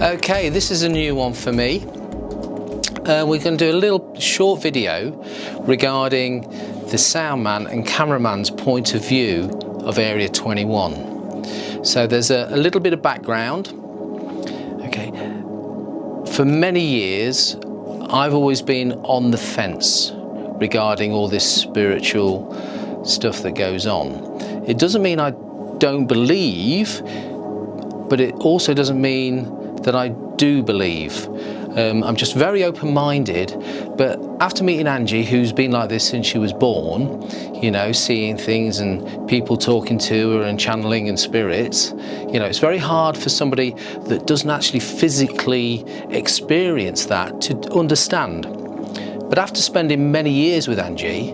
Okay, this is a new one for me. We're going to do a little short video regarding the sound man and cameraman's point of view of Area 21. So there's a little bit of background. Okay, for many years I've always been on the fence regarding all this spiritual stuff that goes on. It doesn't mean I don't believe, but it also doesn't mean that I do believe. I'm just very open-minded, but after meeting Angie, who's been like this since she was born, you know, seeing things and people talking to her and channeling and spirits, you know, it's very hard for somebody that doesn't actually physically experience that to understand. But after spending many years with Angie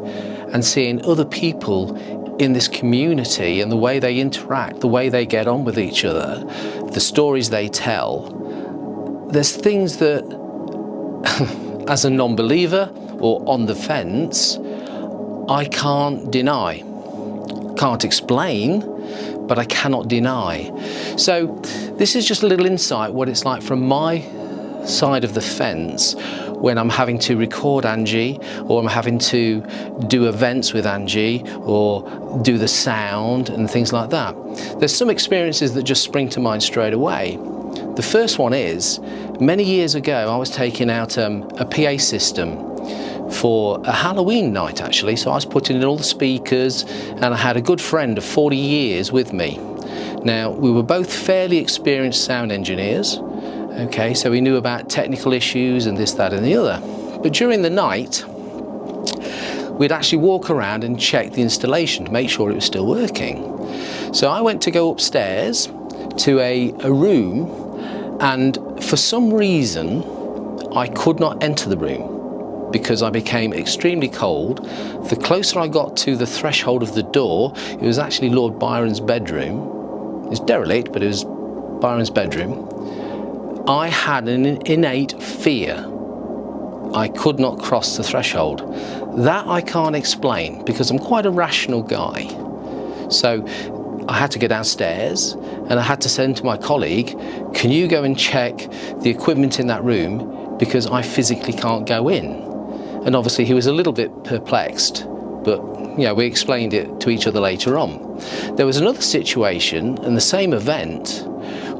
and seeing other people in this community and the way they interact, the way they get on with each other, the stories they tell, there's things that, as a non-believer or on the fence, I can't deny. Can't explain, but I cannot deny. So this is just a little insight what it's like from my side of the fence when I'm having to record Angie, or I'm having to do events with Angie, or do the sound and things like that. There's some experiences that just spring to mind straight away. The first one is, many years ago I was taking out a PA system for a Halloween night actually, so I was putting in all the speakers and I had a good friend of 40 years with me. Now we were both fairly experienced sound engineers, okay, so we knew about technical issues and this, that and the other. But during the night we'd actually walk around and check the installation to make sure it was still working. So I went to go upstairs to a room, and for some reason I could not enter the room because I became extremely cold. The closer I got to the threshold of the door, it was actually Lord Byron's bedroom. It was derelict, but it was Byron's bedroom. I had an innate fear. I could not cross the threshold. That I can't explain because I'm quite a rational guy. So I had to go downstairs and I had to send to my colleague, can you go and check the equipment in that room because I physically can't go in? And obviously he was a little bit perplexed, but you know, we explained it to each other later on. There was another situation in the same event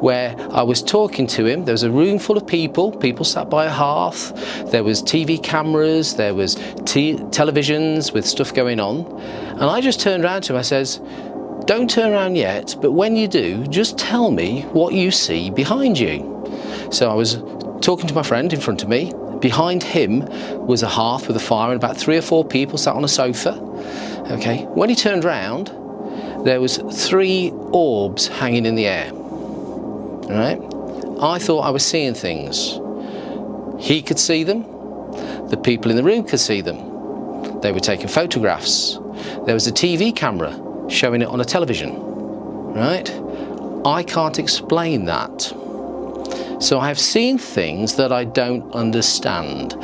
where I was talking to him. There was a room full of people sat by a hearth, there was TV cameras, there was televisions with stuff going on, and I just turned around to him, I says, don't turn around yet, but when you do, just tell me what you see behind you. So I was talking to my friend in front of me. Behind him was a hearth with a fire and about 3 or 4 people sat on a sofa. Okay, when he turned round, there was 3 orbs hanging in the air. All right, I thought I was seeing things. He could see them. The people in the room could see them. They were taking photographs. There was a TV camera showing it on a television, right? I can't explain that. So I have seen things that I don't understand.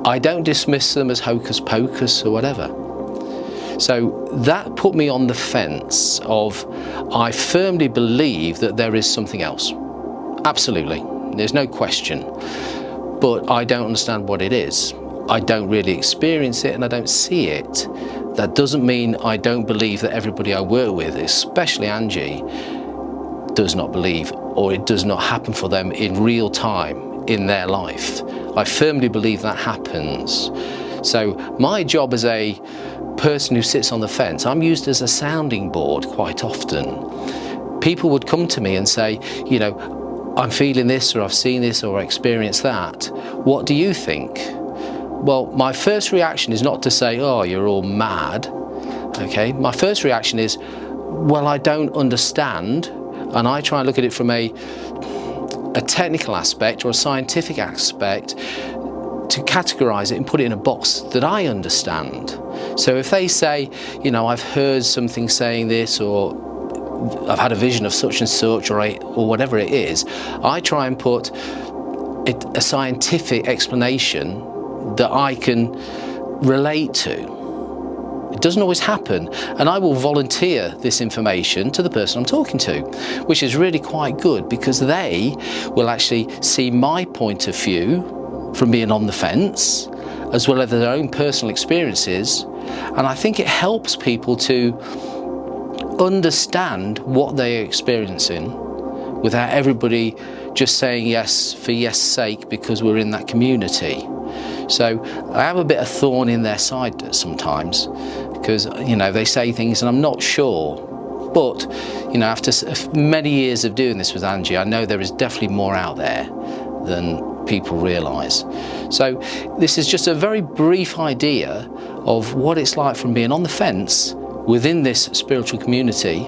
I don't dismiss them as hocus pocus or whatever. So that put me on the fence of, I firmly believe that there is something else. Absolutely, there's no question. But I don't understand what it is. I don't really experience it and I don't see it. That doesn't mean I don't believe that everybody I work with, especially Angie, does not believe, or it does not happen for them in real time in their life. I firmly believe that happens. So my job as a person who sits on the fence, I'm used as a sounding board quite often. People would come to me and say, you know, I'm feeling this, or I've seen this, or I experienced that. What do you think? Well, my first reaction is not to say, oh, you're all mad, okay? My first reaction is, well, I don't understand, and I try and look at it from a technical aspect or a scientific aspect to categorize it and put it in a box that I understand. So if they say, you know, I've heard something saying this, or I've had a vision of such and such, or whatever it is, I try and put a scientific explanation that I can relate to. It doesn't always happen, and I will volunteer this information to the person I'm talking to, which is really quite good, because they will actually see my point of view from being on the fence, as well as their own personal experiences, and I think it helps people to understand what they are experiencing without everybody just saying yes for yes sake because we're in that community. So I have a bit of thorn in their side sometimes, because they say things and I'm not sure. But after many years of doing this with Angie, I know there is definitely more out there than people realise. So this is just a very brief idea of what it's like from being on the fence within this spiritual community,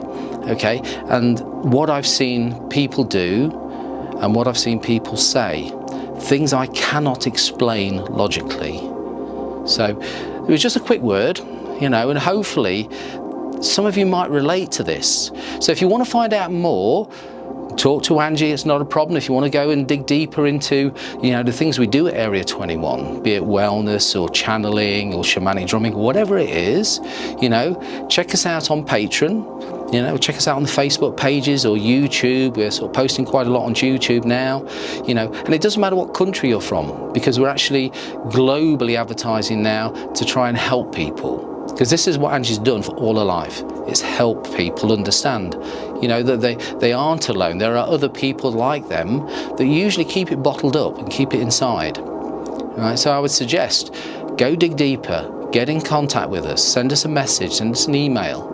okay, and what I've seen people do and what I've seen people say, things I cannot explain logically. So it was just a quick word, and hopefully some of you might relate to this. So if you want to find out more, talk to Angie, it's not a problem. If you want to go and dig deeper into the things we do at Area 21, be it wellness or channeling or shamanic drumming, whatever it is, check us out on Patreon. Check us out on the Facebook pages or YouTube. We're sort of posting quite a lot on YouTube now, and it doesn't matter what country you're from, because we're actually globally advertising now to try and help people. Because this is what Angie's done for all her life, is help people understand, that they aren't alone. There are other people like them that usually keep it bottled up and keep it inside. Right? So I would suggest, go dig deeper, get in contact with us, send us a message, send us an email,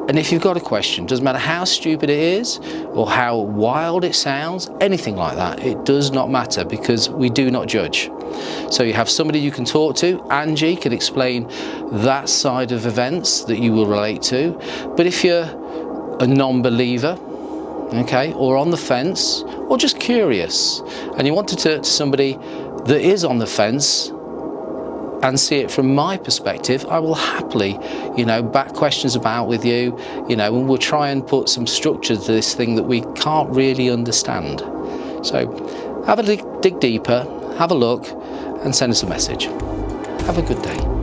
and if you've got a question, doesn't matter how stupid it is or how wild it sounds, anything like that, it does not matter, because we do not judge. So you have somebody you can talk to. Angie can explain that side of events that you will relate to. But if you're a non-believer, okay, or on the fence, or just curious, and you want to talk to somebody that is on the fence and see it from my perspective, I will happily, back questions about with you, and we'll try and put some structure to this thing that we can't really understand. So have a dig deeper, have a look, and send us a message. Have a good day.